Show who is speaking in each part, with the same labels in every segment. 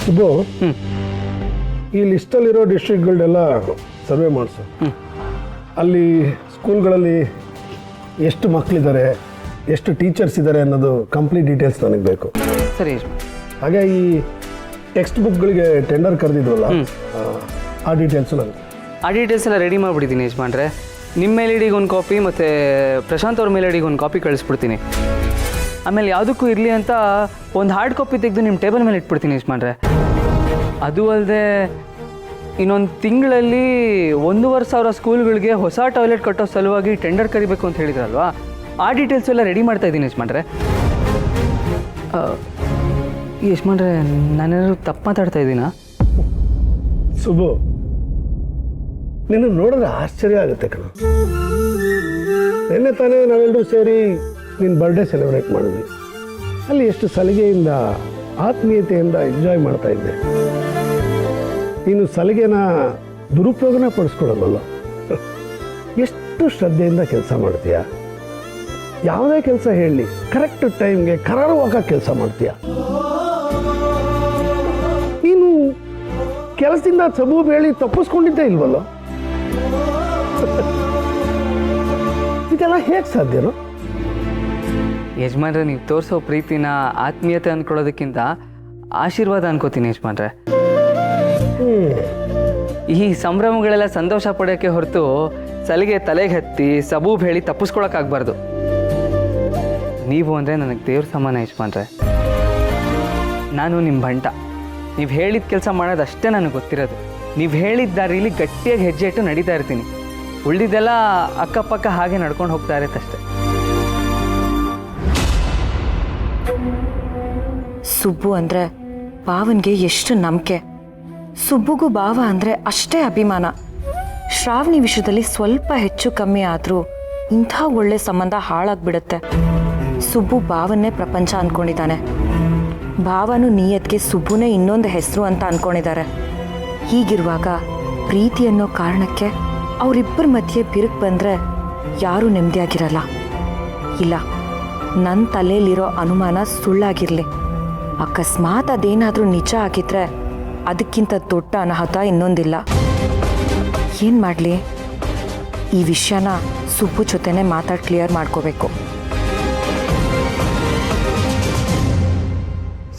Speaker 1: ಸುಬ್ಬು, ಈ ಲಿಸ್ಟಲ್ಲಿರೋ ಡಿಸ್ಟ್ರಿಕ್ಟ್ಗಳನ್ನೆಲ್ಲ ಸರ್ವೆ ಮಾಡಿಸು. ಅಲ್ಲಿ ಸ್ಕೂಲ್ಗಳಲ್ಲಿ ಎಷ್ಟು ಮಕ್ಕಳಿದ್ದಾರೆ, ಎಷ್ಟು ಟೀಚರ್ಸ್ ಇದ್ದಾರೆ ಅನ್ನೋದು ಕಂಪ್ಲೀಟ್ ಡೀಟೇಲ್ಸ್ ನನಗೆ ಬೇಕು.
Speaker 2: ಸರಿ.
Speaker 1: ಹಾಗೆ ಈ ಟೆಕ್ಸ್ಟ್ ಬುಕ್ಗಳಿಗೆ ಟೆಂಡರ್ ಕರೆದಿದ್ವಲ್ಲ, ಆ ಡೀಟೇಲ್ಸು ನನಗೆ.
Speaker 2: ಆ ಡೀಟೇಲ್ಸ್ ಎಲ್ಲ ರೆಡಿ ಮಾಡಿಬಿಟ್ಟಿದ್ದೀನಿ ಯಜಮಾನ್ರೆ. ನಿಮ್ಮ ಮೇಲ್ ಐಡಿಗೆ ಒಂದು ಕಾಪಿ ಮತ್ತು ಪ್ರಶಾಂತ್ ಅವ್ರ ಮೇಲ್ ಐಡಿಗೆ ಒಂದು ಕಾಪಿ ಕಳಿಸ್ಬಿಡ್ತೀನಿ. ಆಮೇಲೆ ಯಾವುದಕ್ಕೂ ಇರಲಿ ಅಂತ ಒಂದು ಹಾರ್ಡ್ ಕಾಪಿ ತೆಗೆದು ನಿಮ್ಮ ಟೇಬಲ್ ಮೇಲೆ ಇಟ್ಬಿಡ್ತೀನಿ ಯಜಮಾನ್ರೆ. ಅದು ಅಲ್ಲದೆ ಇನ್ನೊಂದು ತಿಂಗಳಲ್ಲಿ 1,500 ಸ್ಕೂಲ್ಗಳಿಗೆ ಹೊಸ ಟಾಯ್ಲೆಟ್ ಕಟ್ಟೋ ಸಲುವಾಗಿ ಟೆಂಡರ್ ಕರಿಬೇಕು ಅಂತ ಹೇಳಿದ್ರಲ್ವಾ, ಆ ಡೀಟೇಲ್ಸ್ ಎಲ್ಲ ರೆಡಿ ಮಾಡ್ತಾ ಇದ್ದೀನಿ ಯಜಮಾನ್ರೆ. ಯಜಮಾನ್ರೆ, ನಾನೇನಾದ್ರು ತಪ್ಪು ಮಾತಾಡ್ತಾ ಇದ್ದೀನಾ?
Speaker 1: ಸುಬ್ಬು, ನಿನ್ನ ನೋಡಿದ್ರೆ ಆಶ್ಚರ್ಯ ಆಗುತ್ತೆ ಕಣ. ನಿನ್ನೆ ತಾನೇ ನಾವೆಲ್ಲರೂ ಸೇರಿ ನಿನ್ನ ಬರ್ಡೇ ಸೆಲೆಬ್ರೇಟ್ ಮಾಡಿದ್ವಿ. ಅಲ್ಲಿ ಎಷ್ಟು ಸಲಿಗೆಯಿಂದ ಆತ್ಮೀಯತೆಯಿಂದ ಎಂಜಾಯ್ ಮಾಡ್ತಾ ಇದ್ದೆ. ನೀನು ಸಲಿಗೆನ ದುರುಪಯೋಗನ ಪಡಿಸ್ಕೊಡಲ್ಲ. ಎಷ್ಟು ಶ್ರದ್ಧೆಯಿಂದ ಕೆಲಸ ಮಾಡ್ತೀಯ. ಯಾವುದೇ ಕೆಲಸ ಹೇಳಲಿ ಕರೆಕ್ಟ್ ಟೈಮ್ಗೆ ಕರಾರುವಾಗ ಕೆಲಸ ಮಾಡ್ತೀಯ. ನೀನು ಕೆಲಸದಿಂದ ಸಬೂ ಬೇಳಿ ತಪ್ಪಿಸ್ಕೊಂಡಿದ್ದೇ ಇಲ್ವಲ್ಲ. ಇದೆಲ್ಲ ಹೇಗೆ ಸಾಧ್ಯನೋ?
Speaker 2: ಯಜಮಾನ್ರೆ, ನೀವು ತೋರಿಸೋ ಪ್ರೀತಿನ ಆತ್ಮೀಯತೆ ಅಂದ್ಕೊಳ್ಳೋದಕ್ಕಿಂತ ಆಶೀರ್ವಾದ ಅನ್ಕೋತೀನಿ ಯಜಮಾನ್ರೆ. ಈ ಸಂಭ್ರಮಗಳೆಲ್ಲ ಸಂತೋಷ ಪಡೋಕ್ಕೆ ಹೊರತು ಸಲಿಗೆ ತಲೆಗೆ ಹತ್ತಿ ಸಬೂಬ್ ಹೇಳಿ ತಪ್ಪಿಸ್ಕೊಳಕ್ಕಾಗಬಾರ್ದು. ನೀವು ಅಂದರೆ ನನಗೆ ದೇವ್ರ ಸಮಾನ ಯಜಮಾನ್ರೆ. ನಾನು ನಿಮ್ಮ ಬಂಟ. ನೀವು ಹೇಳಿದ ಕೆಲಸ ಮಾಡೋದಷ್ಟೇ ನನಗೆ ಗೊತ್ತಿರೋದು. ನೀವು ಹೇಳಿದ ದಾರಿಲಿ ಗಟ್ಟಿಯಾಗಿ ಹೆಜ್ಜೆ ಇಟ್ಟು ನಡೀತಾ ಇರ್ತೀನಿ. ಉಳಿದಿದ್ದೆಲ್ಲ ಅಕ್ಕಪಕ್ಕ ಹಾಗೆ ನಡ್ಕೊಂಡು ಹೋಗ್ತಾ ಇರುತ್ತಷ್ಟೆ.
Speaker 3: ಸುಬ್ಬು ಅಂದರೆ ಭಾವನ್ಗೆ ಎಷ್ಟು ನಂಬಿಕೆ. ಸುಬ್ಬುಗೂ ಭಾವ ಅಂದರೆ ಅಷ್ಟೇ ಅಭಿಮಾನ. ಶ್ರಾವಣಿ ವಿಷಯದಲ್ಲಿ ಸ್ವಲ್ಪ ಹೆಚ್ಚು ಕಮ್ಮಿ ಆದರೂ ಇಂಥ ಒಳ್ಳೆ ಸಂಬಂಧ ಹಾಳಾಗ್ಬಿಡುತ್ತೆ. ಸುಬ್ಬು ಭಾವನ್ನೇ ಪ್ರಪಂಚ ಅಂದ್ಕೊಂಡಿದ್ದಾನೆ. ಭಾವನು ನಿಯತ್ಗೆ ಸುಬ್ಬುನೇ ಇನ್ನೊಂದು ಹೆಸರು ಅಂತ ಅಂದ್ಕೊಂಡಿದ್ದಾರೆ. ಹೀಗಿರುವಾಗ ಪ್ರೀತಿ ಅನ್ನೋ ಕಾರಣಕ್ಕೆ ಅವರಿಬ್ಬರ ಮಧ್ಯೆ ಬಿರುಕು ಬಂದರೆ ಯಾರೂ ನೆಮ್ಮದಿಯಾಗಿರಲ್ಲ. ಇಲ್ಲ, ನನ್ನ ತಲೆಯಲ್ಲಿರೋ ಅನುಮಾನ ಸುಳ್ಳಾಗಿರಲಿ. ಅಕಸ್ಮಾತ್ ಅದೇನಾದರೂ ನಿಜ ಆಗಿದ್ರೆ ಅದಕ್ಕಿಂತ ದೊಡ್ಡ ಅನಾಹುತ ಇನ್ನೊಂದಿಲ್ಲ. ಏನು ಮಾಡಲಿ? ಈ ವಿಷಯನ ಸುಬ್ಬು ಜೊತೆನೇ ಮಾತಾಡಿ ಕ್ಲಿಯರ್ ಮಾಡ್ಕೋಬೇಕು.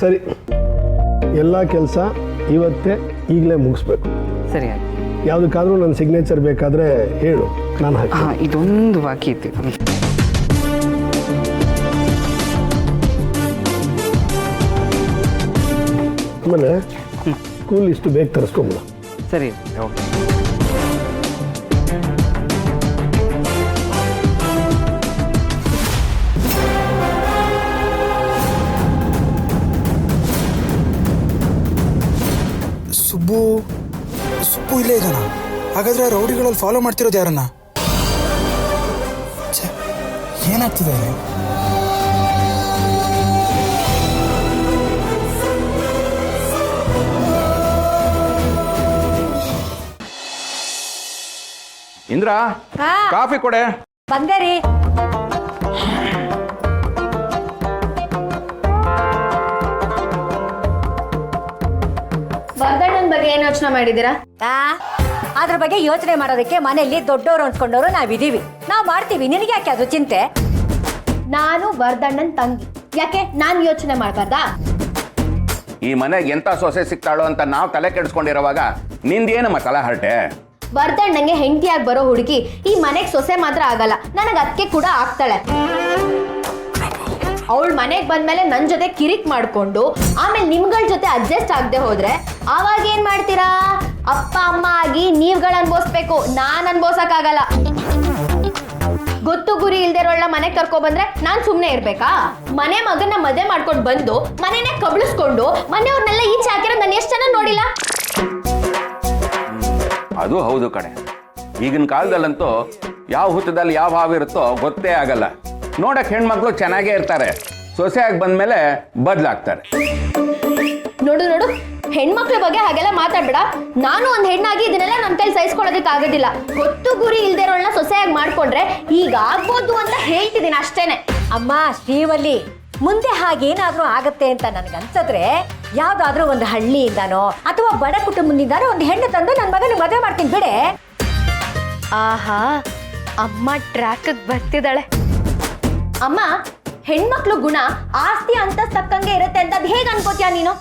Speaker 1: ಸರಿ, ಎಲ್ಲ ಕೆಲಸ ಇವತ್ತೇ ಈಗಲೇ ಮುಗಿಸ್ಬೇಕು.
Speaker 2: ಸರಿ.
Speaker 1: ಯಾವುದಕ್ಕಾದ್ರೂ ನನ್ನ ಸಿಗ್ನೇಚರ್ ಬೇಕಾದರೆ ಹೇಳು, ನಾನು ಹಾಕಿ.
Speaker 2: ಹಾಂ, ಇದೊಂದು ಬಾಕಿ ಇತ್ತು.
Speaker 1: ಆಮೇಲೆ ಸ್ಕೂಲ್ ಇಷ್ಟು ಬೇಗ ತರಿಸ್ಕೊಂಬಿಡ.
Speaker 2: ಸರಿ, ಓಕೆ.
Speaker 4: ಸುಬ್ಬು ಇಲ್ಲೇ ಇದ್ದಾನ? ಹಾಗಾದ್ರೆ ರೌಡಿಗಳಲ್ಲಿ ಫಾಲೋ ಮಾಡ್ತಿರೋದು ಯಾರನ್ನ? ಏನಾಗ್ತಿದೆ?
Speaker 5: ಇಂದ್ರ, ಕಾಫಿ ಕೊಡೆ.
Speaker 3: ಬಂದೆ ರೀ.
Speaker 6: ವರ್ಧಣ್ಣನ ಬಗ್ಗೆ ಏನು ಯೋಚನೆ ಮಾಡಿದ್ದೀರಾ?
Speaker 3: ಅದ್ರ ಬಗ್ಗೆ ಯೋಚನೆ ಮಾಡೋದಕ್ಕೆ ಮನೆಯಲ್ಲಿ ದೊಡ್ಡವರು ಅನ್ಸ್ಕೊಂಡವರು ನಾವಿದೀವಿ. ನಾವು ಮಾಡ್ತೀವಿ, ನಿನಗೆ ಯಾಕೆ ಅದು ಚಿಂತೆ?
Speaker 6: ನಾನು ವರ್ಧಣ್ಣನ್ ತಂಗಿ, ಯಾಕೆ ನಾನು ಯೋಚನೆ ಮಾಡಬಾರ್ದಾ?
Speaker 5: ಈ ಮನೆಗೆ ಎಂತ ಸೊಸೆ ಸಿಗ್ತಾಳೋ ಅಂತ ನಾವು ತಲೆ ಕೆಡಿಸ್ಕೊಂಡಿರೋವಾಗ ನಿಂದೇನಮ್ಮ ತಲೆ ಹರಟೆ?
Speaker 6: ವರ್ಧಣ್ಣಂಗೆ ಹೆಂಡತಿಯಾಗಿ ಬರೋ ಹುಡುಗಿ ಈ ಮನೆಗೆ ಸೊಸೆ ಮಾತ್ರ ಆಗಲ್ಲ, ನನಗೆ ಅದಕ್ಕೆ ಕೂಡ ಆಗ್ತಾಳೆ. ಅವಳ ಮನೆಗೆ ಬಂದ್ಮೇಲೆ ನನ್ನ ಜೊತೆ ಕಿರಿಕ್ ಮಾಡ್ಕೊಂಡು ಆಮೇಲೆ ನಿಮ್ಗಳ ಜೊತೆ ಅಡ್ಜಸ್ಟ್ ಆಗದೆ ಹೋದ್ರೆ ಆವಾಗ ಏನ್ ಮಾಡ್ತೀರಾ? ಅಪ್ಪ ಅಮ್ಮ ಆಗಿ ನೀವ್ಗಳು ಅನ್ಭವಿಸ್ಬೇಕು, ನಾನ್ ಅನ್ಭವಿಸಕ್ಕಾಗಲ್ಲ. ಗೊತ್ತು ಗುರಿ ಇಲ್ದಿರೋಳ ಮನೆ ಕರ್ಕೊ ಬಂದ್ರೆ ನಾನ್ ಸುಮ್ನೆ ಇರ್ಬೇಕಾ? ಮನೆ ಮಗನ ಮದುವೆ ಮಾಡ್ಕೊಂಡು ಬಂದು ಮನೆನೇ ಕಬ್ಳಿಸ್ಕೊಂಡು ಮನೆಯವ್ರನ್ನೆಲ್ಲ ಈಚೆ ಹಾಕಿರೋ ನಾನು ಎಷ್ಟು ಜನ ನೋಡಿಲ್ಲ.
Speaker 5: ಅದು ಹೌದು ಕಣೆ. ಈಗಿನ ಕಾಲದಲ್ಲಂತೂ ಯಾವ ಹುತ್ತದಲ್ಲಿ ಯಾವ ಹಾವು ಇರುತ್ತೋ ಗೊತ್ತೇ ಆಗಲ್ಲ. ನೋಡಕ್ ಹೆಣ್ಮಕ್ಳು ಚೆನ್ನಾಗೇ ಇರ್ತಾರೆ, ಸೊಸೆಯಾಗಿ ಬಂದ್ಮೇಲೆ ಬದಲಾಗ್ತಾರೆ.
Speaker 6: ನೋಡು ನೋಡು, ಹೆಣ್ಮಕ್ಳ ಬಗ್ಗೆ ಹಾಗೆಲ್ಲ ಮಾತಾಡ್ಬೇಡ. ನಾನು ಒಂದ್ ಹೆಣ್ಣಾಗಿ ಇದನ್ನೆಲ್ಲ ನನ್ನ ಕೈಲಿ ಸಹಿಸ್ಕೊಳ್ಳೋದಕ್ಕೆ ಆಗೋದಿಲ್ಲ. ಗೊತ್ತು ಗುರಿ ಇಲ್ದಿರೋಳನ್ನ ಸೊಸೆಯಾಗಿ ಮಾಡ್ಕೊಂಡ್ರೆ ಈಗ ಆಗ್ಬೋದು ಅಂತ ಹೇಳ್ತಿದ್ದೀನಿ ಅಷ್ಟೇನೆ.
Speaker 3: ಅಮ್ಮ ಶ್ರೀವಲ್ಲಿ, ಮುಂದೆ ಹಾಗೇನಾದ್ರೂ ಆಗತ್ತೆ ಅಂತ ನನಗನ್ಸಿದ್ರೆ
Speaker 7: ಯಾವ್ದಾದ್ರೂ ಒಂದು ಹಳ್ಳಿಯಿಂದಾನೋ ಅಥವಾ ಬಡ ಕುಟುಂಬದಿಂದಾನೋ ಒಂದು ಹೆಣ್ಣು ತಂದು ನನ್ನ ಮಗನ ಮದುವೆ ಮಾಡ್ತೀನಿ ಬಿಡೆ.
Speaker 6: ಆಹಾ, ಅಮ್ಮ ಟ್ರ್ಯಾಕಿಗೆ ಬರ್ತಿದ್ದಾಳೆ. ಅಮ್ಮ, ಹೆಣ್ಮಕ್ಳು ಗುಣ ಆಸ್ತಿ ಅಂತಸ್ತು ತಕ್ಕಂಗೆ ಇರುತ್ತೆ ಅಂತ ಅದ್ ಹೇಗ್ ಅನ್ಕೋತ್ಯಾ ನೀನು?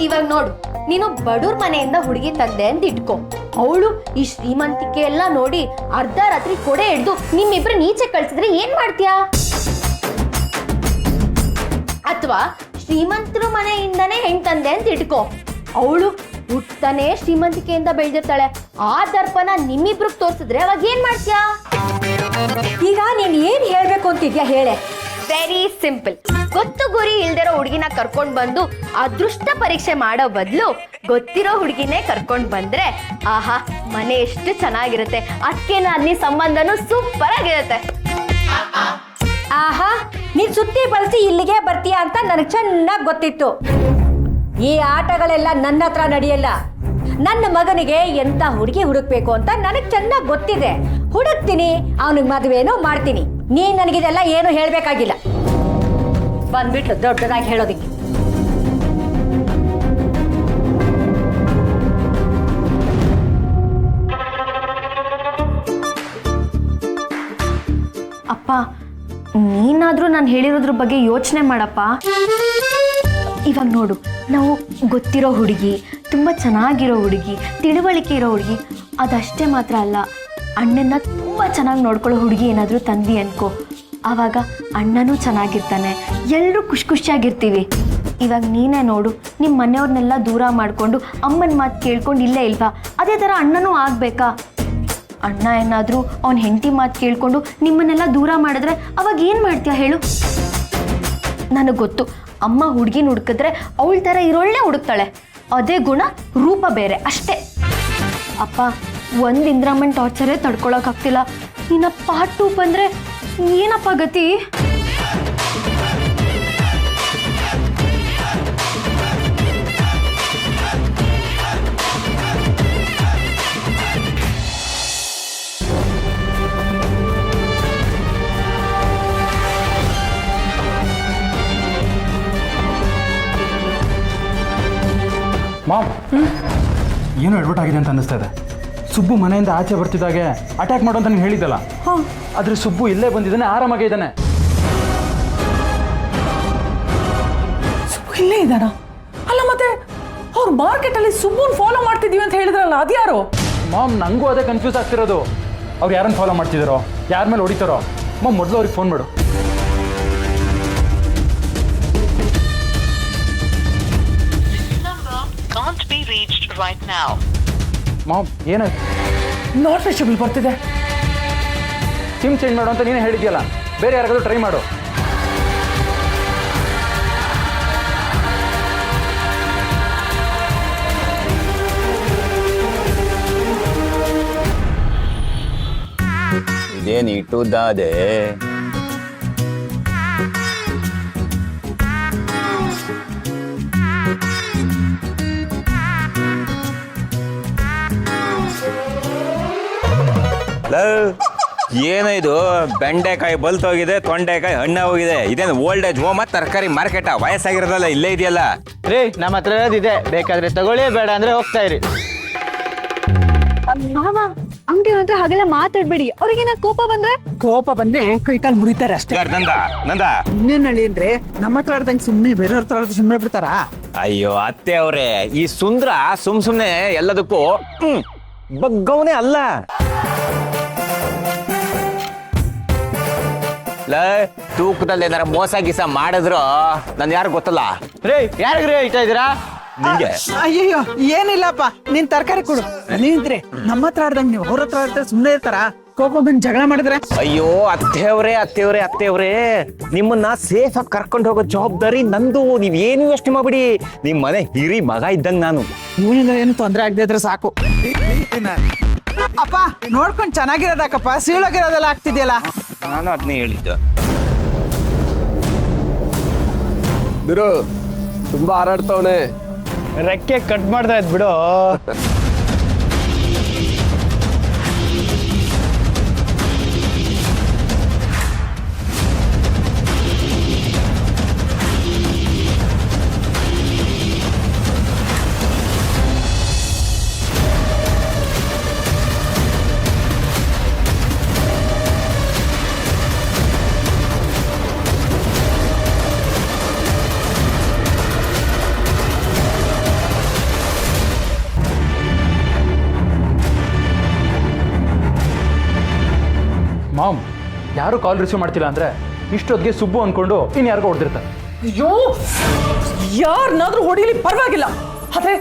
Speaker 6: ಇವಾಗ ನೋಡು, ನೀನು ಬಡೂರ್ ಮನೆಯಿಂದ ಹುಡುಗಿ ತಂದೆ ಅಂತ ಇಟ್ಕೋ. ಅವಳು ಈ ಶ್ರೀಮಂತಿಕೆ ಎಲ್ಲ ನೋಡಿ ಅರ್ಧ ರಾತ್ರಿ ಕೊಡೆ ಹಿಡ್ದು ನಿಮ್ಮಿಬ್ರು ನೀಚೆ ಕಳ್ಸಿದ್ರೆ ಏನ್ ಮಾಡ್ತೀಯಾ? ಅಥವಾ ಶ್ರೀಮಂತರು ಮನೆಯಿಂದನೇ ಹೆಣ್ ತಂದೆ ಅಂತ ಇಟ್ಕೋ. ಅವಳು ಹುಟ್ತಾನೆ ಶ್ರೀಮಂತಿಕೆಯಿಂದ ಬೆಳೆದಿರ್ತಾಳೆ. ಆ ದರ್ಪನ ನಿಮ್ಮಿಬ್ರಿಗೆ ತೋರಿಸಿದ್ರೆ ಅವಾಗ ಏನ್ ಮಾಡ್ತೀಯಾ?
Speaker 7: ಈಗ ನೀನ್ ಏನ್ ಹೇಳ್ಬೇಕು ಅಂತಿದ್ಯಾ ಹೇಳೆ.
Speaker 6: Very simple. ಗೊತ್ತು ಗುರಿ ಇಲ್ದಿರೋ ಹುಡುಗಿನ ಕರ್ಕೊಂಡ್ ಬಂದು ಅದೃಷ್ಟ ಪರೀಕ್ಷೆ ಮಾಡೋ ಬದಲು ಗೊತ್ತಿರೋ ಹುಡುಗಿನೇ ಕರ್ಕೊಂಡ್ ಬಂದ್ರೆ ಆಹಾ, ಮನೆ ಎಷ್ಟು ಚೆನ್ನಾಗಿರುತ್ತೆ. ಅದಕ್ಕೆ ಅಲ್ಲಿ ಸಂಬಂಧನೂ ಸೂಪರ್ ಆಗಿರುತ್ತೆ.
Speaker 7: ಆಹಾ, ನೀನ್ ಸುತ್ತಿ ಬಳಸಿ ಇಲ್ಲಿಗೆ ಬರ್ತೀಯ ಅಂತ ನನಗೆ ಚೆನ್ನಾಗಿ ಗೊತ್ತಿತ್ತು. ಈ ಆಟಗಳೆಲ್ಲ ನನ್ನ ಹತ್ರ ನಡೆಯಲ್ಲ. ನನ್ನ ಮಗನಿಗೆ ಎಂತ ಹುಡುಗಿ ಹುಡುಕ್ಬೇಕು ಅಂತ ನನಗೆ ಚೆನ್ನಾಗಿ ಗೊತ್ತಿದೆ. ಹುಡುಕ್ತೀನಿ, ಅವನಿಗೆ ಮದುವೆನೂ ಮಾಡ್ತೀನಿ. ನೀನ್ ನನಗಿದೆಲ್ಲ ಏನು ಹೇಳ್ಬೇಕಾಗಿಲ್ಲ. ಬಂದ್ಬಿಟ್ಲು ದೊಡ್ಡದಾಗಿ ಹೇಳೋದಿಕ್ಕೆ.
Speaker 6: ಅಪ್ಪ, ನೀನಾದ್ರೂ ನಾನು ಹೇಳಿರೋದ್ರ ಬಗ್ಗೆ ಯೋಚನೆ ಮಾಡಪ್ಪ. ಇವಾಗ ನೋಡು, ನಾವು ಗೊತ್ತಿರೋ ಹುಡುಗಿ, ತುಂಬ ಚೆನ್ನಾಗಿರೋ ಹುಡುಗಿ, ತಿಳುವಳಿಕೆ ಇರೋ ಹುಡುಗಿ, ಅದಷ್ಟೇ ಮಾತ್ರ ಅಲ್ಲ, ಅಣ್ಣನ ತುಂಬ ಚೆನ್ನಾಗಿ ನೋಡ್ಕೊಳ್ಳೋ ಹುಡುಗಿ ಏನಾದರೂ ತಂದಿ ಅನ್ಕೋ, ಆವಾಗ ಅಣ್ಣನೂ ಚೆನ್ನಾಗಿರ್ತಾನೆ, ಎಲ್ಲರೂ ಖುಷಿಯಾಗಿರ್ತೀವಿ. ಇವಾಗ ನೀನೇ ನೋಡು, ನಿಮ್ಮ ಮನೆಯವ್ರನ್ನೆಲ್ಲ ದೂರ ಮಾಡಿಕೊಂಡು ಅಮ್ಮನ ಮಾತು ಕೇಳ್ಕೊಂಡು ಇಲ್ಲೇ ಇಲ್ವಾ? ಅದೇ ಥರ ಅಣ್ಣನೂ ಆಗಬೇಕಾ? ಅಣ್ಣ ಏನಾದರೂ ಅವ್ನ ಹೆಂಡತಿ ಮಾತು ಕೇಳ್ಕೊಂಡು ನಿಮ್ಮನ್ನೆಲ್ಲ ದೂರ ಮಾಡಿದ್ರೆ ಅವಾಗ ಏನು ಮಾಡ್ತೀಯ ಹೇಳು? ನನಗೆ ಗೊತ್ತು, ಅಮ್ಮ ಹುಡುಗಿನ ಹುಡುಕಿದ್ರೆ ಅವಳ ಥರ ಇರೋಳ್ಳೆ ಹುಡುಕ್ತಾಳೆ. ಅದೇ ಗುಣ, ರೂಪ ಬೇರೆ ಅಷ್ಟೇ. ಅಪ್ಪ, ಒಂದು ಇಂದ್ರಮ್ಮನ ಟಾರ್ಚರೇ ತಡ್ಕೊಳಕ್ಕಾಗ್ತಿಲ್ಲ. ಇನ್ನು ಪಾರ್ಟ್ 2 ಬಂದರೆ ಏನಪ್ಪ ಗತಿ?
Speaker 8: ಮಾಮ್, ಏನೋ ಎಡ್ವರ್ಟ್ ಆಗಿದೆ ಅಂತ ಅನ್ನಿಸ್ತಾ ಇದೆ. ಸುಬ್ಬು ಮನೆಯಿಂದ ಆಚೆ ಬರ್ತಿದ್ದಾಗೆ ಅಟ್ಯಾಕ್ ಮಾಡು ಅಂತ ನೀನು ಹೇಳಿದ್ದಲ್ಲ, ಆದರೆ ಸುಬ್ಬು ಇಲ್ಲೇ ಬಂದಿದ್ದಾನೆ, ಆರಾಮಾಗೇ ಇದ್ದಾನೆ.
Speaker 9: ಸುಬ್ಬು ಇಲ್ಲೇ ಇದ್ದಾನ? ಅಲ್ಲ ಮತ್ತೆ ಅವ್ರು ಮಾರ್ಕೆಟಲ್ಲಿ ಸುಬ್ಬುನ್ ಫಾಲೋ ಮಾಡ್ತಿದೀವಿ ಅಂತ ಹೇಳಿದ್ರಲ್ಲ, ಅದ್ಯಾರು?
Speaker 8: ಮಾಮ್, ನನಗೂ ಅದೇ ಕನ್ಫ್ಯೂಸ್ ಆಗ್ತಿರೋದು. ಅವ್ರು ಯಾರನ್ನು ಫಾಲೋ ಮಾಡ್ತಿದ್ದಾರೋ, ಯಾರ ಮೇಲೆ ಹೊಡಿತಾರೋ? ಮಾಮ್, ಮೊದಲು ಅವ್ರಿಗೆ ಫೋನ್ ಮಾಡು.
Speaker 10: Can't be reached right now.
Speaker 8: Mom, ಏನಾಯ್ತು?
Speaker 9: ನಾಟ್ ರೀಚಬಲ್ ಬರ್ತಿದೆ.
Speaker 8: ಸಿಮ್ ಚೇಂಜ್ ಮಾಡು ಅಂತ ನೀನೇ ಹೇಳಿದ್ಯಲ್ಲ, ಬೇರೆ ಯಾರಿಗಾದ್ರೂ ಟ್ರೈ ಮಾಡು.
Speaker 5: ಇದೇನು ಇಟ್ಟುದಾದೆ? ಏನಿದು? ಬೆಂಡೆಕಾಯಿ ಬಲ್ತೋಗಿದೆ, ತೊಂಡೆಕಾಯಿ ಹಣ್ಣು ಹೋಗಿದೆ. ಇದೇನು ಓಲ್ಡ್ ಏಜ್ ಹೋಮ್ ತರಕಾರಿ ಮಾರ್ಕೆಟ್? ವಯಸ್ಸಾಗಿರೋದಲ್ಲ, ಇಲ್ಲೇ ಇದೆಯಲ್ಲ.
Speaker 2: ರೀ, ನಮ್ಮ ಹತ್ರ ಇರೋದಿದೆ, ಬೇಕಾದ್ರೆ ತಗೊಳ್ಳಿ, ಬೇಡ ಅಂದ್ರೆ ಹೋಗ್ತಾ ಇರಿ.
Speaker 6: ಅಂಗಡಿ ಹತ್ರ ಹಾಗೆಲ್ಲ ಮಾತಾಡ್ಬೇಡಿ. ಅವ್ರಿಗೇನ
Speaker 9: ಕೋಪ ಬಂದ್ರೆ ಕೈಕಾಲು ಮುರಿತಾರೆ ಅಷ್ಟೇ.
Speaker 5: ನಂದ
Speaker 9: ಇನ್ನೇನ್ ಹೇಳಿ ಅಂದ್ರೆ, ನಮ್ಮ ಹತ್ರ ಆಡ್ದಂಗೆ ಸುಮ್ಮನೆ ಬೇರೆ ಹತ್ರ ಸುಮ್ಮನೆ ಬಿಡ್ತಾರ?
Speaker 5: ಅಯ್ಯೋ ಅತ್ತೆ ಅವ್ರೆ, ಈ ಸುಂದ್ರ ಸುಮ್ನೆ ಎಲ್ಲದಕ್ಕೂ ಬಗ್ಗವನೇ ಅಲ್ಲ. ತೂಕದಲ್ಲಿ ಏನಾರ ಮೋಸ ಗೀಸ ಮಾಡಿದ್ರು ನನ್ ಯಾರು ಗೊತ್ತಲ್ಲ.
Speaker 2: ರೀ, ಯಾರಿಗ್ರಿ ಹೇಳ್ತಾ ಇದ್ದೀರಾ?
Speaker 5: ನಿಂಗೆ
Speaker 9: ಅಯ್ಯಯ್ಯೋ, ಏನಿಲ್ಲಪ್ಪ, ನೀನ್ ತರಕಾರಿ ಕೊಡು. ನೀನ್ರೆ ನಮ್ಮ ಹತ್ರ ಆಡ್ದಂಗೆ ನೀವು ಅವ್ರ ಹತ್ರ ಆಡ್ತಾರೆ ಸುಮ್ಮನೆ ಇರ್ತಾರ? ಕೋಪ ಬಂದು ಜಗಳ ಮಾಡಿದ್ರೆ?
Speaker 5: ಅಯ್ಯೋ ಅತ್ತೆಯವ್ರೆ, ನಿಮ್ಮನ್ನ ಸೇಫ್ ಆಗಿ ಕರ್ಕೊಂಡು ಹೋಗೋ ಜವಾಬ್ದಾರಿ ನಂದು. ನೀವೇನು ಯೋಚನೆ ಮಾಡ್ಬಿಡಿ, ನಿಮ್ ಮನೆ ಹಿರಿ ಮಗ ಇದ್ದಂಗ ನಾನು.
Speaker 9: ಇವನಿಂದ ಏನು ತೊಂದರೆ ಆಗದೆ ಇದ್ರೆ ಸಾಕು. ಅಪ್ಪ, ನೋಡ್ಕೊಂಡು ಚೆನ್ನಾಗಿರೋದಾಕಪ್ಪ, ಸೀಳೋಗಿರೋದೆಲ್ಲ ಆಗ್ತಿದ್ಯಲ್ಲ.
Speaker 5: ನಾನು ಅದನ್ನೇ ಹೇಳಿದ್ದು.
Speaker 1: ಬಿಡು, ತುಂಬಾ ಹಾರಾಡ್ತವನೆ.
Speaker 2: ರೆಕ್ಕೆ ಕಟ್ ಮಾಡ್ತಾ ಇದ್ ಬಿಡು.
Speaker 8: ಮಾಮ್ ಯಾರು ಕಾಲ್ ರಿಸೀವ್ ಮಾಡ್ತಿಲ್ಲ ಅಂದರೆ ಇಷ್ಟೊತ್ತಿಗೆ ಸುಬ್ಬು ಅಂದ್ಕೊಂಡು ಇನ್ಯಾರಿಗೋ ಹೊಡೆದಿರ್ತಾರೆ.
Speaker 9: ಅಯ್ಯೋ ಯಾರನ್ನಾದ್ರೂ ಹೊಡಿಲಿ ಪರವಾಗಿಲ್ಲ, ಅದೇ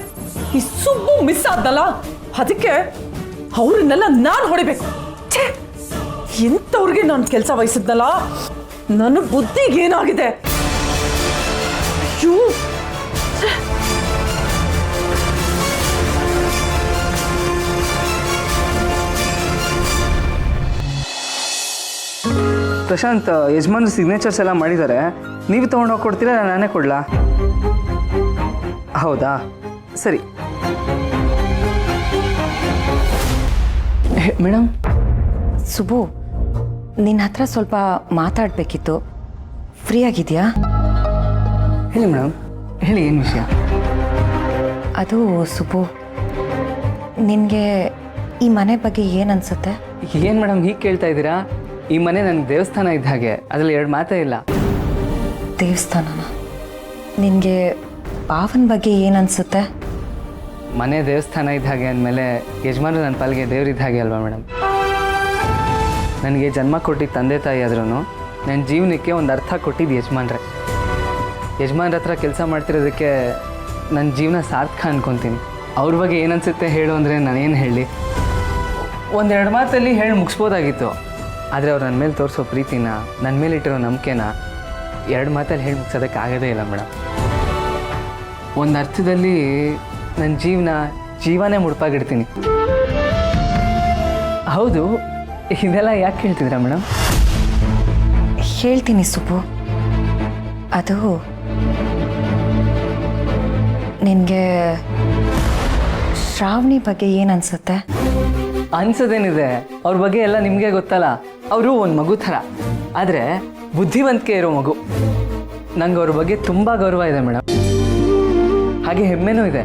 Speaker 9: ಈ ಸುಬ್ಬು ಮಿಸ್ ಆದ್ದಲ್ಲ ಅದಕ್ಕೆ ಅವ್ರನ್ನೆಲ್ಲ ನಾನು ಹೊಡಿಬೇಕು. ಛೇ, ಎಂಥವ್ರಿಗೆ ನಾನು ಕೆಲಸ ವಹಿಸಿದ್ನಲ್ಲ, ನನ್ನ ಬುದ್ಧಿಗೆ ಏನಾಗಿದೆ? ಅಯ್ಯೋ
Speaker 2: ಪ್ರಶಾಂತ್, ಯಜಮಾನ್ರು ಸಿಗ್ನೇಚರ್ಸ್ ಎಲ್ಲ ಮಾಡಿದ್ದಾರೆ, ನೀವು ತೊಗೊಂಡೋಗಿ ಕೊಡ್ತೀರಾ ನಾನೇ ಕೊಡ್ಲಾ? ಹೌದಾ, ಸರಿ. ಮೇಡಮ್,
Speaker 3: ಸುಬ್ಬು, ನಿನ್ನ ಹತ್ರ ಸ್ವಲ್ಪ ಮಾತಾಡಬೇಕಿತ್ತು. ಫ್ರೀ ಆಗಿದೆಯಾ?
Speaker 2: ಹೇಳಿ ಮೇಡಮ್, ಹೇಳಿ, ಏನು ವಿಷಯ?
Speaker 3: ಅದು ಸುಬ್ಬು, ನಿನಗೆ ಈ ಮನೆ ಬಗ್ಗೆ ಏನು ಅನ್ಸುತ್ತೆ?
Speaker 2: ಏನು ಮೇಡಮ್ ಹೀಗೆ ಕೇಳ್ತಾ ಇದ್ದೀರಾ? ಈ ಮನೆ ನನಗೆ ದೇವಸ್ಥಾನ ಇದ್ದ ಹಾಗೆ, ಅದರಲ್ಲಿ ಎರಡು ಮಾತೇ ಇಲ್ಲ.
Speaker 3: ದೇವಸ್ಥಾನನ? ನಿನಗೆ ಭಾವನ ಬಗ್ಗೆ ಏನು ಅನ್ಸುತ್ತೆ?
Speaker 2: ಮನೆ ದೇವಸ್ಥಾನ ಇದ್ದ ಹಾಗೆ ಅಂದಮೇಲೆ ಯಜಮಾನರು ನನ್ನ ಪಾಲಿಗೆ ದೇವರಿದ್ದ ಹಾಗೆ ಅಲ್ವಾ ಮೇಡಮ್? ನನಗೆ ಜನ್ಮ ಕೊಟ್ಟಿದ್ದು ತಂದೆ ತಾಯಿ ಆದ್ರೂ ನನ್ನ ಜೀವನಕ್ಕೆ ಒಂದು ಅರ್ಥ ಕೊಟ್ಟಿದ್ದು ಯಜಮಾನ್ರೆ. ಯಜಮಾನ್ರ ಹತ್ರ ಕೆಲಸ ಮಾಡ್ತಿರೋದಕ್ಕೆ ನನ್ನ ಜೀವನ ಸಾರ್ಥಕ ಅನ್ಕೊತೀನಿ. ಅವ್ರ ಬಗ್ಗೆ ಏನನ್ಸುತ್ತೆ ಹೇಳು ಅಂದರೆ ನಾನೇನು ಹೇಳಿ? ಒಂದೆರಡು ಮಾತಲ್ಲಿ ಹೇಳಿ ಮುಗಿಸ್ಬೋದಾಗಿತ್ತು, ಆದರೆ ಅವ್ರು ನನ್ನ ಮೇಲೆ ತೋರಿಸೋ ಪ್ರೀತಿನ, ನನ್ನ ಮೇಲೆ ಇಟ್ಟಿರೋ ನಂಬಿಕೆನ ಎರಡು ಮಾತಲ್ಲಿ ಹೇಳಿ ಮುಗಿಸೋದಕ್ಕೆ ಆಗೋದೇ ಇಲ್ಲ ಮೇಡಮ್. ಒಂದು ಅರ್ಥದಲ್ಲಿ ನನ್ನ ಜೀವನೇ ಮುಡುಪಾಗಿಡ್ತೀನಿ. ಹೌದು, ಇದೆಲ್ಲ ಯಾಕೆ ಕೇಳ್ತಿದ್ದೀರಾ ಮೇಡಮ್?
Speaker 3: ಹೇಳ್ತೀನಿ ಸುಬ್ಬು. ಅದು ನಿನಗೆ ಶ್ರಾವಣಿ ಬಗ್ಗೆ ಏನು ಅನ್ಸುತ್ತೆ?
Speaker 2: ಅನ್ಸೋದೇನಿದೆ, ಅವ್ರ ಬಗ್ಗೆ ಎಲ್ಲ ನಿಮಗೆ ಗೊತ್ತಲ್ಲ. ಅವರು ಒಂದು ಮಗು ಥರ, ಆದರೆ ಬುದ್ಧಿವಂತಿಕೆ ಇರೋ ಮಗು. ನಂಗೆ ಅವ್ರ ಬಗ್ಗೆ ತುಂಬ ಗೌರವ ಇದೆ ಮೇಡಮ್, ಹಾಗೆ ಹೆಮ್ಮೆನೂ ಇದೆ.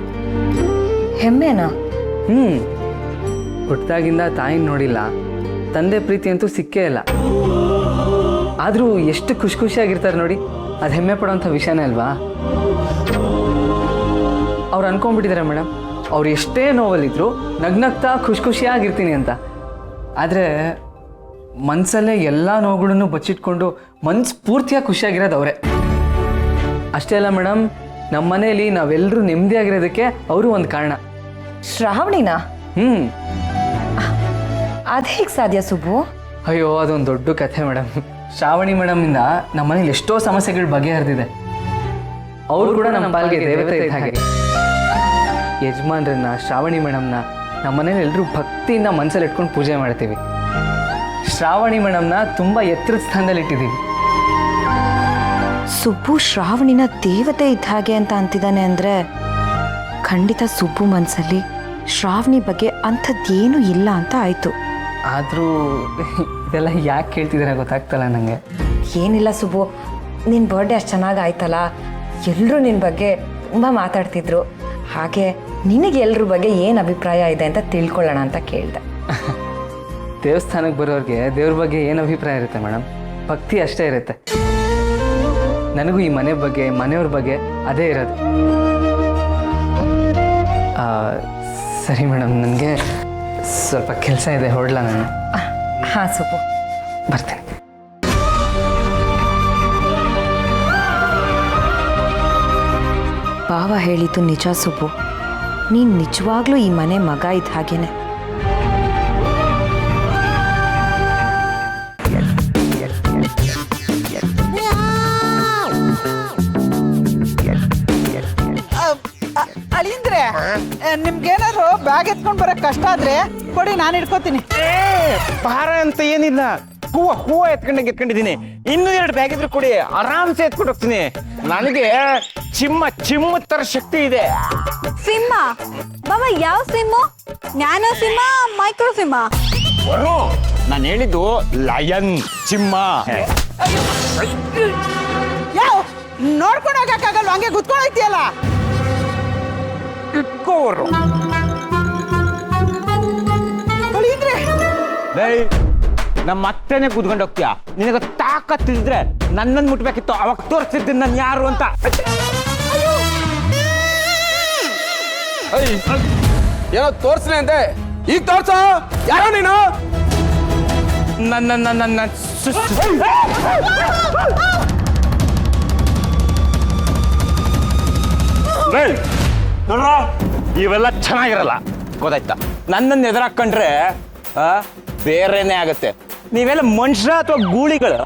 Speaker 3: ಹೆಮ್ಮೆನಾ?
Speaker 2: ಹುಟ್ಟಿದಾಗಿಂದ ತಾಯಿನ ನೋಡಿಲ್ಲ, ತಂದೆ ಪ್ರೀತಿ ಅಂತೂ ಸಿಕ್ಕೇ ಇಲ್ಲ. ಆದರೂ ಎಷ್ಟು ಖುಷಿಯಾಗಿರ್ತಾರೆ ನೋಡಿ, ಅದು ಹೆಮ್ಮೆ ಪಡೋಂಥ ವಿಷಯನೇ ಅಲ್ವಾ? ಅವ್ರು ಅನ್ಕೊಂಡ್ಬಿಟ್ಟಿದ್ದಾರೆ ಮೇಡಮ್, ಅವ್ರು ಎಷ್ಟೇ ನೋವಲ್ಲಿದ್ರು ನಗ್ನಗ್ತಾ ಖುಷಿಯಾಗಿರ್ತೀನಿ ಅಂತ. ಆದರೆ ಮನಸ್ಸಲ್ಲೇ ಎಲ್ಲ ನೋವುಗಳನ್ನು ಬಚ್ಚಿಟ್ಕೊಂಡು ಮನ್ಸು ಪೂರ್ತಿಯಾಗಿ ಖುಷಿಯಾಗಿರೋದು ಅವರೇ. ಅಷ್ಟೇ ಅಲ್ಲ ಮೇಡಮ್, ನಮ್ಮ ಮನೆಯಲ್ಲಿ ನಾವೆಲ್ಲರೂ ನೆಮ್ಮದಿಯಾಗಿರೋದಕ್ಕೆ ಅವರು ಒಂದು ಕಾರಣ.
Speaker 3: ಶ್ರಾವಣಿನ? ಅದು ಹೇಗೆ ಸಾಧ್ಯ ಸುಬ್ಬು?
Speaker 2: ಅಯ್ಯೋ, ಅದೊಂದು ದೊಡ್ಡ ಕಥೆ ಮೇಡಮ್. ಶ್ರಾವಣಿ ಮೇಡಮಿಂದ ನಮ್ಮ ಮನೇಲಿ ಎಷ್ಟೋ ಸಮಸ್ಯೆಗಳು ಬಗೆಹರಿದಿದೆ. ಅವರು ಕೂಡ ನಮ್ಮ ಪಾಲಿಗೆ ದೇವತೆ ಇದ್ದ ಹಾಗೆ. ಯಜಮಾನ್ರನ್ನ, ಶ್ರಾವಣಿ ಮೇಡಮ್ನ ನಮ್ಮ ಮನೇಲಿ ಎಲ್ಲರೂ ಭಕ್ತಿಯಿಂದ ಮನಸ್ಸಲ್ಲಿ ಇಟ್ಕೊಂಡು ಪೂಜೆ ಮಾಡ್ತೀವಿ. ಶ್ರಾವಣಿ ಮೇಡಮ್ನ ತುಂಬ ಎತ್ತರದ ಸ್ಥಾನದಲ್ಲಿ ಇಟ್ಟಿದ್ದೀವಿ.
Speaker 3: ಸುಬ್ಬು ಶ್ರಾವಣಿನ ದೇವತೆ ಇದ್ದ ಹಾಗೆ ಅಂತ ಅಂತಿದ್ದಾನೆ ಅಂದರೆ ಖಂಡಿತ ಸುಬ್ಬು ಮನಸ್ಸಲ್ಲಿ ಶ್ರಾವಣಿ ಬಗ್ಗೆ ಅಂಥದ್ದೇನೂ ಇಲ್ಲ ಅಂತ ಆಯಿತು.
Speaker 2: ಆದರೂ ಇದೆಲ್ಲ ಯಾಕೆ ಕೇಳ್ತಿದ್ದೀರಾ ಗೊತ್ತಾಗ್ತಲ್ಲ ನನಗೆ.
Speaker 3: ಏನಿಲ್ಲ ಸುಬ್ಬು, ನಿನ್ನ ಬರ್ಡೇ ಅಷ್ಟು ಚೆನ್ನಾಗಿ ಆಯ್ತಲ್ಲ, ಎಲ್ಲರೂ ನಿನ್ನ ಬಗ್ಗೆ ತುಂಬ ಮಾತಾಡ್ತಿದ್ರು. ಹಾಗೆ ನಿನಗೆ ಎಲ್ಲರ ಬಗ್ಗೆ ಏನು ಅಭಿಪ್ರಾಯ ಇದೆ ಅಂತ ತಿಳ್ಕೊಳ್ಳೋಣ ಅಂತ ಕೇಳಿದೆ.
Speaker 2: ದೇವಸ್ಥಾನಕ್ಕೆ ಬರೋರಿಗೆ ದೇವ್ರ ಬಗ್ಗೆ ಏನು ಅಭಿಪ್ರಾಯ ಇರುತ್ತೆ ಮೇಡಮ್? ಭಕ್ತಿ ಅಷ್ಟೇ ಇರುತ್ತೆ. ನನಗೂ ಈ ಮನೆ ಬಗ್ಗೆ, ಮನೆಯವ್ರ ಬಗ್ಗೆ ಅದೇ ಇರೋದು. ಸರಿ ಮೇಡಮ್, ನನಗೆ ಸ್ವಲ್ಪ ಕೆಲಸ ಇದೆ, ಹೊರಡ್ಲಾ ನಾನು?
Speaker 3: ಹಾಂ ಸುಬ್ಬು,
Speaker 2: ಬರ್ತೀನಿ.
Speaker 3: ಭಾವ ಹೇಳಿದ್ದು ನಿಜ ಸುಬ್ಬು, ನೀನು ನಿಜವಾಗ್ಲೂ ಈ ಮನೆ ಮಗ ಇದ್ದ ಹಾಗೇನೆ.
Speaker 9: ಅಳಿಂದ್ರೆ ನಿಮ್ಗೇನಾದ್ರು ಬ್ಯಾಗ್ ಎತ್ಕೊಂಡ್ ಬರಕ್ ಕಷ್ಟ ಆದ್ರೆ ಕೊಡಿ, ನಾನು ಇಟ್ಕೋತೀನಿ.
Speaker 11: ಭಾರ ಅಂತ ಏನಿಲ್ಲ, ಹೂವ ಎತ್ಕೊಂಡಿದ್ದೀನಿ. ಇನ್ನೂ 2 ಬ್ಯಾಗ್ ಇದ್ರೆ ಕೊಡಿ, ಆರಾಮ್ಸೆ ಎತ್ಕೊಂಡು ಹೋಗ್ತೀನಿ. ನನಗೆ ಚಿಮ್ಮ ತರ ಶಕ್ತಿ ಇದೆ.
Speaker 6: ಸಿಂಹ ಬಾಬಾ, ಯಾವ ಸಿಮ್ಮು? ನ್ಯಾನೋ ಸಿಂಹ, ಮೈಕ್ರೋ ಸಿಂಹ?
Speaker 11: ನಾನು ಹೇಳಿದ್ದು ಲಯನ್, ಚಿಮ್ಮ.
Speaker 9: ಯಾವ ನೋಡ್ಕೊಂಡು ಹೋಗಕ್ಕಾಗಲ್ವ? ಹಂಗೆ ಗುತ್ಕೊಂಡೋಗ್ತೀಯಲ್ಲ.
Speaker 11: ಇಟ್ಕೋರು ನಮ್ಮ ಅತ್ತೆನೆ ಕೂತ್ಕೊಂಡು ಹೋಗ್ತೀಯ. ನಿನಗೆ ತಾಕತ್ತಿದ್ರೆ ನನ್ನನ್ನು ಮುಟ್ಬೇಕಿತ್ತು, ಅವಾಗ ತೋರಿಸ್ತಿದ್ದೀನಿ ನಾನು ಯಾರು ಅಂತ.
Speaker 12: ಏನೋ ತೋರ್ಸ್ಲಿ ಅಂತೆ, ಈಗ ತೋರ್ಸ. ಯಾರೋ ನೀನು?
Speaker 11: ನನ್ನ ನೋಡ್ರ ಇವೆಲ್ಲ ಚೆನ್ನಾಗಿರಲ್ಲ ಗೊತ್ತಾಯ್ತಾ ನನ್ನನ್ನು ಎದುರಾಕೊಂಡ್ರೆ ಬೇರೆನೇ ಆಗತ್ತೆ ನೀವೆಲ್ಲ ಮನುಷ್ಯ ಅಥವಾ ಗೂಳಿಗಳು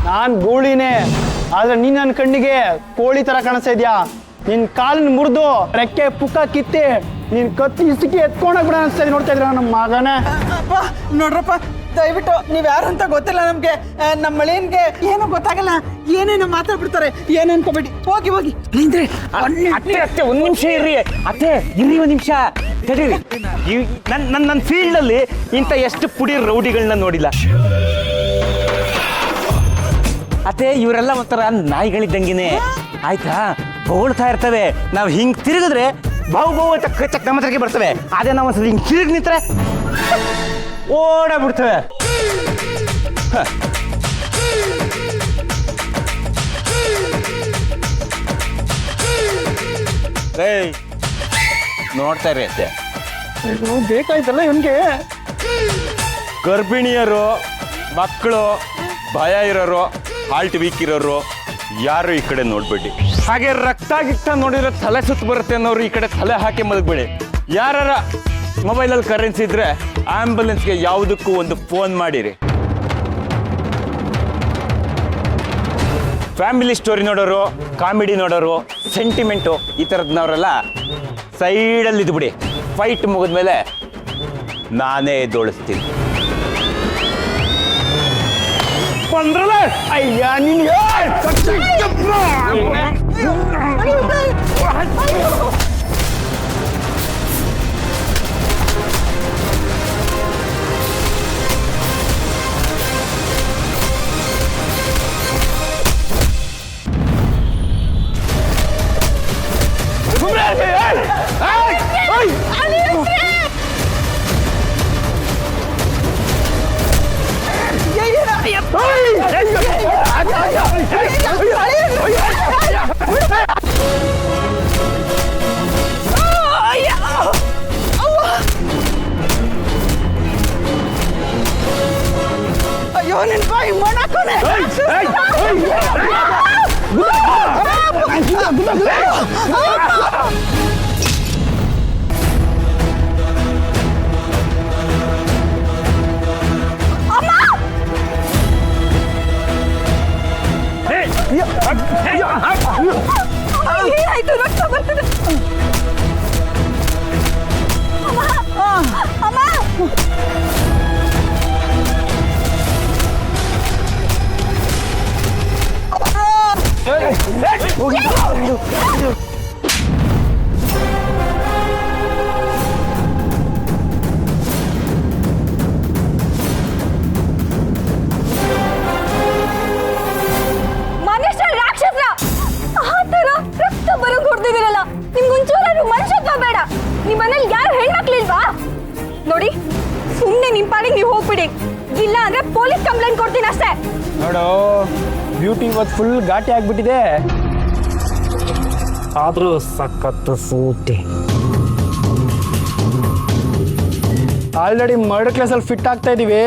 Speaker 8: ನಾನ್ ಗೂಳಿನೇ ಆದ್ರೆ ನೀನ್ ನನ್ನ ಕಣ್ಣಿಗೆ ಕೋಳಿ ತರ ಕಾಣಿಸ್ತಾ ಇದ್ಯಾ ನಿನ್ ಕಾಲಿನ ಮುರಿದು ರೆಕ್ಕೆ ಪುಕ್ಕ ಕಿತ್ತಿ ನೀನ್ ಕತ್ತಿ ಇಸುಕಿ ಎತ್ಕೊಂಡೋಗ್ಬಿಡ ಅನಿಸ್ತಾ ಇದೆ ನೋಡ್ತಾ ಇದ್ರ ನಮ್ಮ ಮಗನೇ.
Speaker 9: ಅಪ್ಪ ನೋಡ್ರಪ್ಪ ದಯವಿಟ್ಟು ನೀವ್ ಯಾರು ಅಂತ ಗೊತ್ತಿಲ್ಲ ನಮ್ಗೆ ನಮ್ಮ ಮಳೆಯನ್ಗೆ ಏನೂ ಗೊತ್ತಾಗಲ್ಲ ಏನೇನೋ ಮಾತಾಡ್ಬಿಡ್ತಾರೆ ಏನು ಅನ್ಕೋಬೇಡಿ ಹೋಗಿ ಹೋಗಿ ಅಂದ್ರೆ
Speaker 11: ಅತ್ತೆ ಒಂದ್ ನಿಮಿಷ ಇರ್ರಿ ಅತ್ತೆ ಇರ್ರಿ ಒಂದ್ ನಿಮಿಷ ತಡೀರಿ ನನ್ನ ಫೀಲ್ಡ್ ಅಲ್ಲಿ ಇಂಥ ಎಷ್ಟು ಪುಡಿ ರೌಡಿಗಳನ್ನ ನೋಡಿಲ್ಲ ಅತ್ತೆ ಇವರೆಲ್ಲ ಒಂಥರ ನಾಯಿಗಳಿದ್ದಂಗಿನೇ ಆಯ್ತಾ ಬೋಳ್ತಾ ಇರ್ತವೆ ನಾವು ಹಿಂಗ್ ತಿರುಗಿದ್ರೆ ಬಾವು ಬಾವು ಅಂತ ಕಚ್ಚಕ್ ನಮ್ಮ ಹತ್ರಕ್ಕೆ ಬರ್ತವೆ ಅದೇ ನಾವು ಒಂದ್ಸಲ ಹಿಂಗ್ ತಿರುಗಿ ನಿಂತ್ರೆ ಓಡಾಡ್ಬಿಡ್ತವೆ ನೋಡ್ತಾ ಇರಿ ಅತ್ತೆ
Speaker 8: ಬೇಕಾಯ್ತಲ್ಲ ಇವನ್ಗೆ.
Speaker 11: ಗರ್ಭಿಣಿಯರು ಮಕ್ಕಳು ಭಯ ಇರೋರು ಹಾಲ್ಟ್ ವೀಕ್ ಇರೋರು ಯಾರು ಈ ಕಡೆ ನೋಡ್ಬೇಡಿ ಹಾಗೆ ರಕ್ತ ಗಿಕ್ತ ನೋಡಿದ್ರೆ ತಲೆ ಸುತ್ತ ಬರುತ್ತೆ ಅನ್ನೋರು ಈ ಕಡೆ ತಲೆ ಹಾಕಿ ಮಲಗಬೇಡಿ ಯಾರ ಮೊಬೈಲಲ್ಲಿ ಕರೆನ್ಸಿ ಇದ್ರೆ ಆಂಬುಲೆನ್ಸ್ಗೆ ಯಾವುದಕ್ಕೂ ಒಂದು ಫೋನ್ ಮಾಡಿರಿ ಫ್ಯಾಮಿಲಿ ಸ್ಟೋರಿ ನೋಡೋರು ಕಾಮಿಡಿ ನೋಡೋರು ಸೆಂಟಿಮೆಂಟು ಈ ಥರದ್ನವರೆಲ್ಲ ಸೈಡಲ್ಲಿ ಇದ್ಬಿಡಿ ಫೈಟ್ ಮುಗಿದ್ಮೇಲೆ ನಾನೇ ಎದ್ದೋಳಿಸ್ತೀನಿ
Speaker 8: ಬಂದ್ರಲ್ಲ ಅಯ್ಯ ನಿನ್ಗೆ
Speaker 9: ಅಯ್ಯೋ ನಿನ್ ಬಾಯಿ ಮಾಡಾಕೋನೆ
Speaker 6: ಏನಾಯ್ತು ರಕ್ತ ಬರ್ತದೆ ಅಮ್ಮ ಮನುಷ್ಯ ರಾಕ್ಷಸ ಆ ತರ ರಕ್ತ ಬರೋಕ್ ಹೊಡ್ದಿದಿರಲ್ಲ ನಿಮ್ಗೊಂಚೂರು ಮನುಷ್ಯತ್ವ ಬೇಡ ನಿಮ್ ಮನೇಲಿ ಯಾರು ಹೆಣ್ಮಕ್ಳಿಲ್ವಾ ನೋಡಿ ಸುಮ್ಮನೆ ನಿಮ್ ಪಾಡಿಗೆ ನೀವು ಹೋಗ್ಬಿಡಿ ಇಲ್ಲ ಅಂದ್ರೆ ಪೊಲೀಸ್ ಕಂಪ್ಲೇಂಟ್ ಕೊಡ್ತೀನಿ ಅಷ್ಟೇ
Speaker 8: ನೋಡು ಬ್ಯೂಟಿ ಇವತ್ತು ಫುಲ್ ಘಾಟಿ ಆಗ್ಬಿಟ್ಟಿದೆ ಆದ್ರೂ ಸಖತ್ತು ಸೂಟಿ ಆಲ್ರೆಡಿ ಮರ್ಡರ್ ಕ್ಲಾಸಲ್ಲಿ ಫಿಟ್ ಆಗ್ತಾ ಇದೀವಿ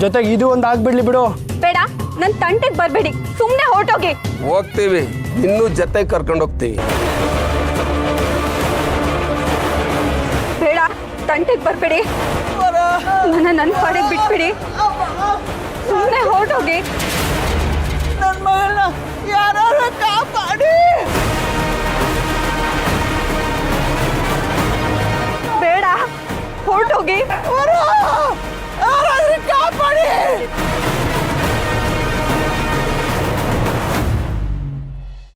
Speaker 8: ಜೊತೆಗೆ ಇದು ಒಂದು ಆಗ್ಬಿಡ್ಲಿ ಬಿಡು
Speaker 6: ಬೇಡ ನನ್ ತಂಟೆಗೆ ಬರ್ಬೇಡಿ ಸುಮ್ಮನೆ ಹೊರಟೋಗಿ
Speaker 12: ಹೋಗ್ತೀವಿ ಇನ್ನೂ ಜೊತೆ ಕರ್ಕೊಂಡು ಹೋಗ್ತೀವಿ
Speaker 6: ಬೇಡ ತಂಟೆಗೆ ಬರ್ಬೇಡಿ ನನ್ನ ಪಾಡಿಗೆ ಬಿಟ್ಬಿಡಿ ಸುಮ್ಮನೆ ಹೊರಟೋಗಿ
Speaker 9: ನನ್ನ ಮಗಳನ್ನ ಯಾರು ಕಾಪಾಡಿ
Speaker 6: ಬೇಡ ಹೊರಟೋಗಿ
Speaker 9: ಓ